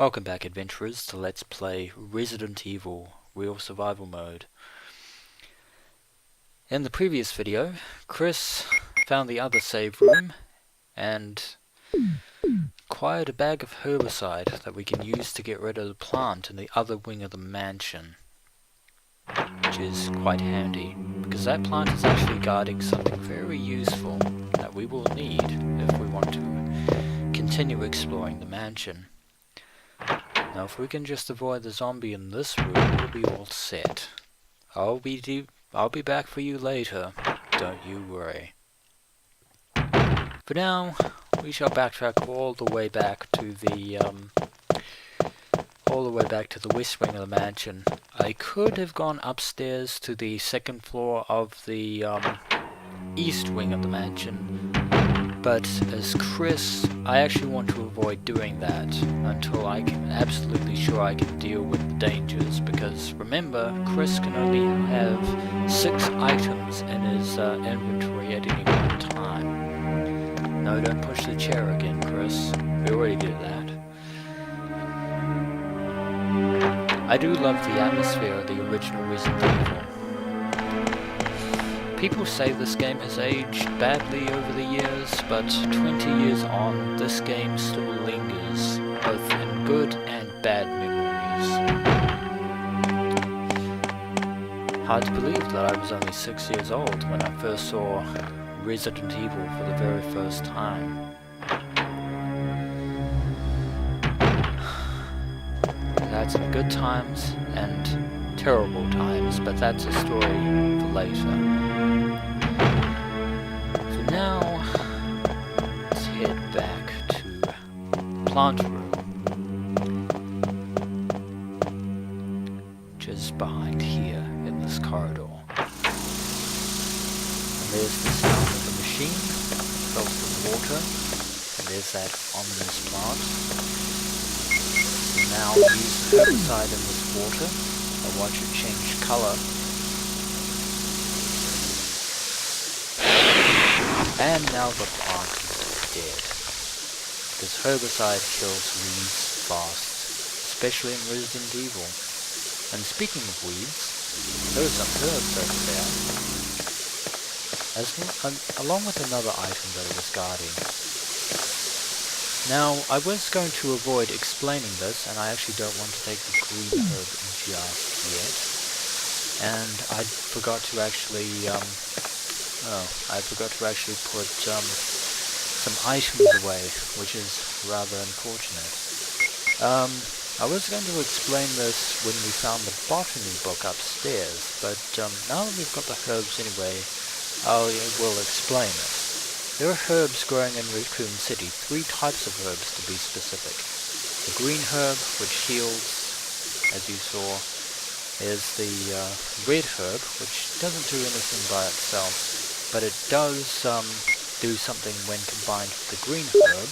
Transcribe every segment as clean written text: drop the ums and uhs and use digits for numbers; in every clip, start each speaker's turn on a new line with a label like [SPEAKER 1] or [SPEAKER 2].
[SPEAKER 1] Welcome back, adventurers, to Let's Play Resident Evil Real Survival Mode. In the previous video, Chris found the other save room and acquired a bag of herbicide that we can use to get rid of the plant in the other wing of the mansion, which is quite handy, because that plant is actually guarding something very useful that we will need if we want to continue exploring the mansion. Now if we can just avoid the zombie in this room, we'll be all set. I'll be back for you later, don't you worry. For now, we shall backtrack all the way back to the west wing of the mansion. I could have gone upstairs to the second floor of the east wing of the mansion, but as Chris, I actually want to avoid doing that until I can absolutely sure I can deal with the dangers, because remember, Chris can only have 6 items in his inventory at any one time. No, don't push the chair again, Chris. We already did that. I do love the atmosphere of the original Resident Evil. People say this game has aged badly over the years, but 20 years on, this game still lingers, both in good and bad memories. Hard to believe that I was only 6 years old when I first saw Resident Evil for the very first time. That's some good times and terrible times, but that's a story for later. Now, let's head back to plant room, which is behind here in this corridor. And there's the sound of the machine, filled with water, and there's that ominous plant. Now use the herbicide in this water, and watch it change colour. And now the plant is dead, because herbicide kills weeds fast, especially in Resident Evil. And speaking of weeds, there are some herbs over there, along with another item that I was guarding. Now, I was going to avoid explaining this, and I actually don't want to take the green herb just yet. And I forgot to actually put some items away, which is rather unfortunate. I was going to explain this when we found the botany book upstairs, but now that we've got the herbs anyway, I will explain it. There are herbs growing in Raccoon City, 3 types of herbs to be specific. The green herb, which heals, as you saw. There's the red herb, which doesn't do anything by itself, but it does do something when combined with the green herb.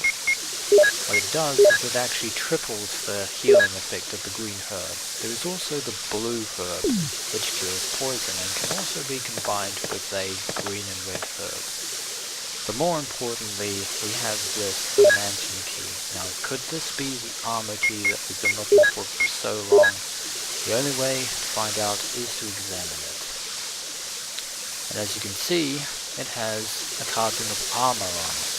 [SPEAKER 1] What it does is it actually triples the healing effect of the green herb. There is also the blue herb, which cures poison and can also be combined with a green and red herb. But more importantly, we have this, the mansion key. Now, could this be the armor key that we've been looking for so long? The only way to find out is to examine it. And as you can see, it has a carving of armor on it,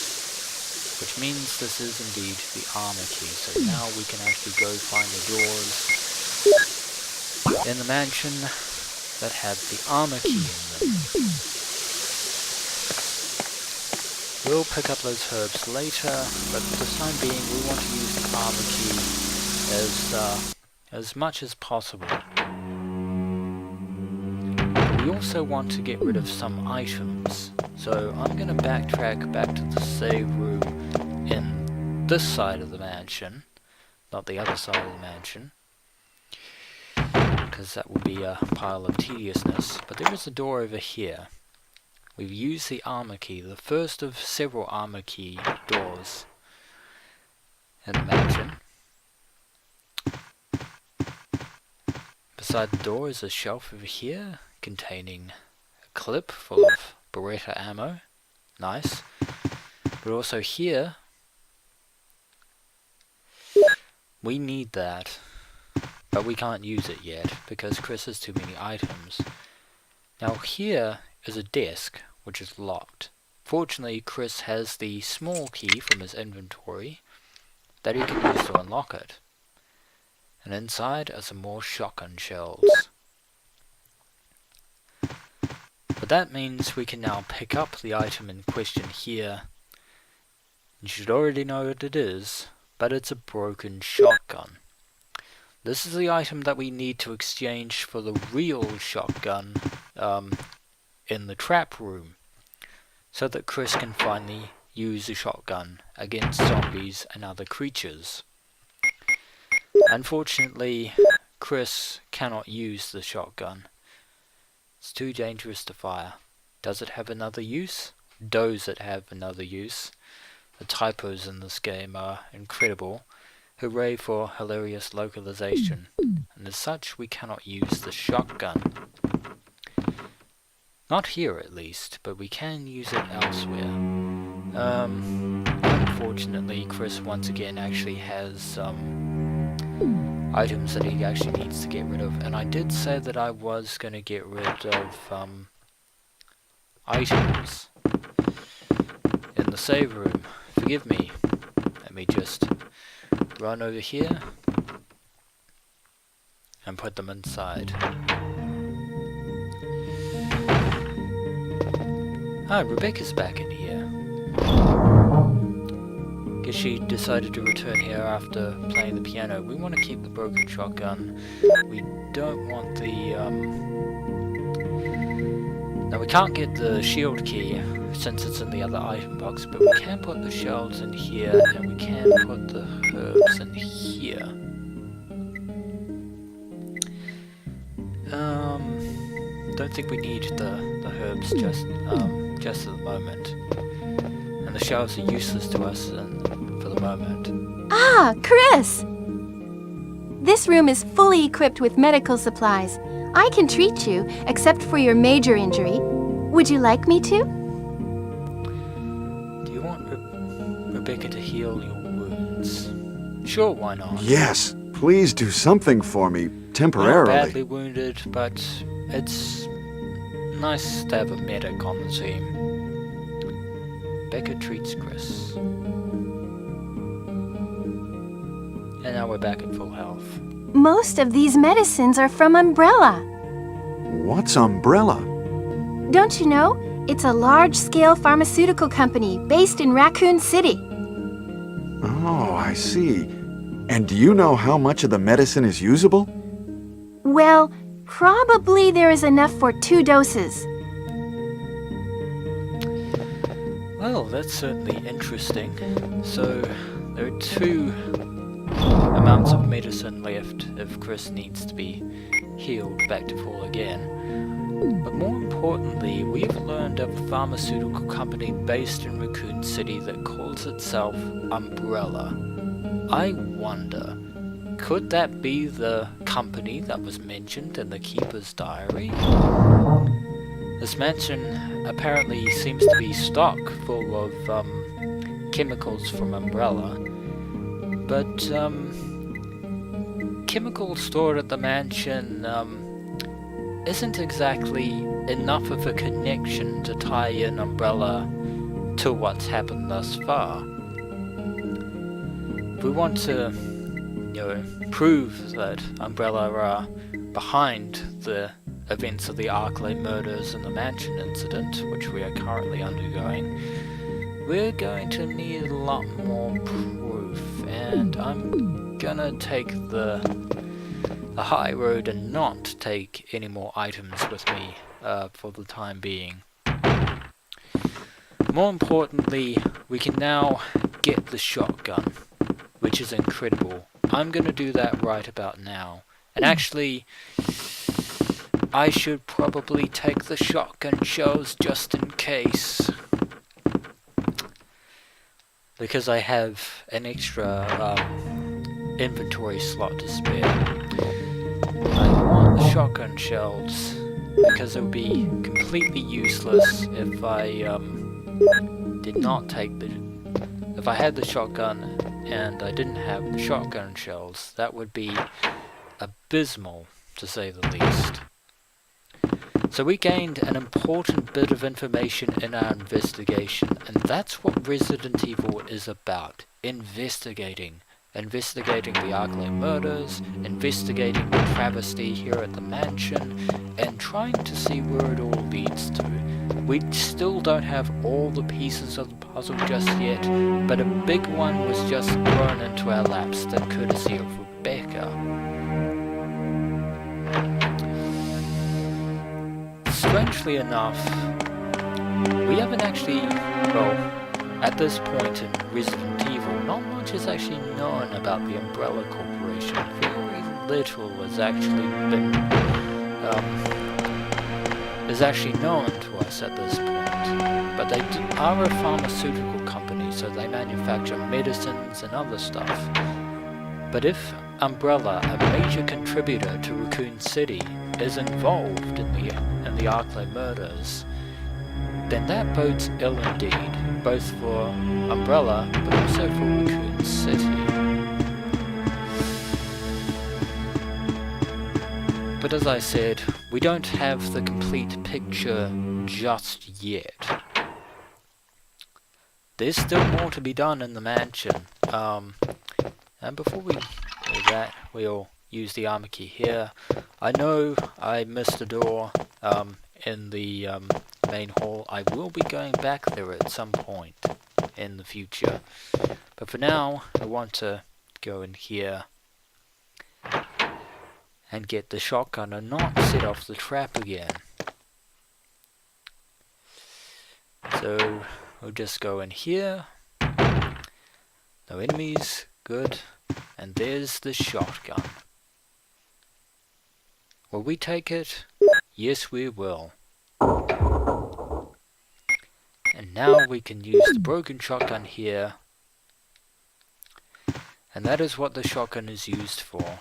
[SPEAKER 1] which means this is indeed the armor key. So now we can actually go find the doors in the mansion that have the armor key in them. We'll pick up those herbs later, but for the time being we want to use the armor key as much as possible. We also want to get rid of some items, so I'm going to backtrack back to the save room in this side of the mansion, not the other side of the mansion, because that would be a pile of tediousness. But there is a door over here. We've used the armor key, the first of several armor key doors in the mansion. Beside the door is a shelf over here containing a clip full of Beretta ammo. Nice. But also here We need that, but we can't use it yet because Chris has too many items. Now here is a desk which is locked. Fortunately, Chris has the small key from his inventory that he can use to unlock it. And inside are some more shotgun shells. But that means we can now pick up the item in question here. You should already know what it is, but it's a broken shotgun. This is the item that we need to exchange for the real shotgun in the trap room, so that Chris can finally use a shotgun against zombies and other creatures. Unfortunately, Chris cannot use the shotgun. It's too dangerous to fire. Does it have another use? Does it have another use? The typos in this game are incredible. Hooray for hilarious localization. And as such, we cannot use the shotgun. Not here at least, but we can use it elsewhere. Unfortunately, Chris once again actually has some items that he actually needs to get rid of. And I did say that I was going to get rid of items in the save room. Forgive me. Let me just run over here and put them inside. Ah, Rebecca's back in here. Guess she decided to return here after playing the piano. We want to keep the broken shotgun. We don't want the Now we can't get the shield key since it's in the other item box, but we can put the shells in here, and we can put the herbs in here. Don't think we need the herbs just at the moment. And the shells are useless to us for the moment.
[SPEAKER 2] Ah, Chris! This room is fully equipped with medical supplies. I can treat you, except for your major injury. Would you like me to?
[SPEAKER 1] Do you want Rebecca to heal your wounds? Sure, why not?
[SPEAKER 3] Yes, please do something for me,
[SPEAKER 1] We're
[SPEAKER 3] temporarily.
[SPEAKER 1] not badly wounded, but it's nice to have a medic on the team. Becca treats Chris. And now we're back at full health.
[SPEAKER 2] Most of these medicines are from Umbrella.
[SPEAKER 3] What's Umbrella?
[SPEAKER 2] Don't you know? It's a large-scale pharmaceutical company based in Raccoon City.
[SPEAKER 3] Oh, I see. And do you know how much of the medicine is usable?
[SPEAKER 2] Well, probably there is enough for 2 doses.
[SPEAKER 1] Well, that's certainly interesting. So, there are 2 amounts of medicine left if Chris needs to be healed back to full again. But more importantly, we've learned of a pharmaceutical company based in Raccoon City that calls itself Umbrella. I wonder, could that be the company that was mentioned in the Keeper's diary? This mansion apparently seems to be stock full of chemicals from Umbrella, but chemicals stored at the mansion isn't exactly enough of a connection to tie in Umbrella to what's happened thus far. If we want to, prove that Umbrella are behind the events of the Arclight murders and the mansion incident, which we are currently undergoing, we're going to need a lot more proof, and I'm gonna take the high road and not take any more items with me for the time being. More importantly, we can now get the shotgun, which is incredible. I'm gonna do that right about now. And actually, I should probably take the shotgun shells just in case, because I have an extra inventory slot to spare. I want the shotgun shells because it would be completely useless if I did not take if I had the shotgun and I didn't have the shotgun shells, that would be abysmal, to say the least. So we gained an important bit of information in our investigation, and that's what Resident Evil is about. Investigating. Investigating the Arklay murders, investigating the travesty here at the mansion, and trying to see where it all leads to. We still don't have all the pieces of the puzzle just yet, but a big one was just thrown into our laps, the courtesy of Rebecca. Strangely enough, we haven't actually, well, at this point in Resident Evil, not much is actually known about the Umbrella Corporation. Very little has actually been, is actually known to us at this point. But they are a pharmaceutical company, so they manufacture medicines and other stuff. But if Umbrella, a major contributor to Raccoon City, is involved in the Arklay murders, then that bodes ill indeed, both for Umbrella, but also for Raccoon City. But as I said, we don't have the complete picture just yet. There's still more to be done in the mansion. And before we do that, we'll use the armor key here. I know I missed a door in the main hall. I will be going back there at some point in the future. But for now, I want to go in here and get the shotgun and not set off the trap again. So we'll just go in here. No enemies, good. And there's the shotgun. Will we take it? Yes, we will. And now we can use the broken shotgun here. And that is what the shotgun is used for.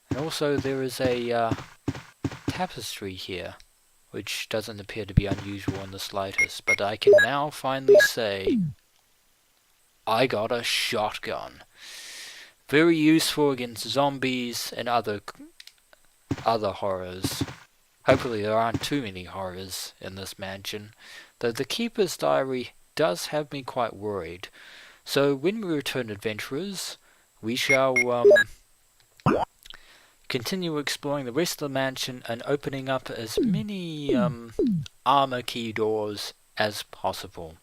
[SPEAKER 1] And also there is a tapestry here, which doesn't appear to be unusual in the slightest. But I can now finally say, I got a shotgun. Very useful against zombies and other horrors. Hopefully there aren't too many horrors in this mansion, though the Keeper's Diary does have me quite worried. So when we return, adventurers, we shall continue exploring the rest of the mansion and opening up as many armor key doors as possible.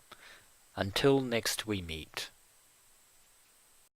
[SPEAKER 1] Until next we meet.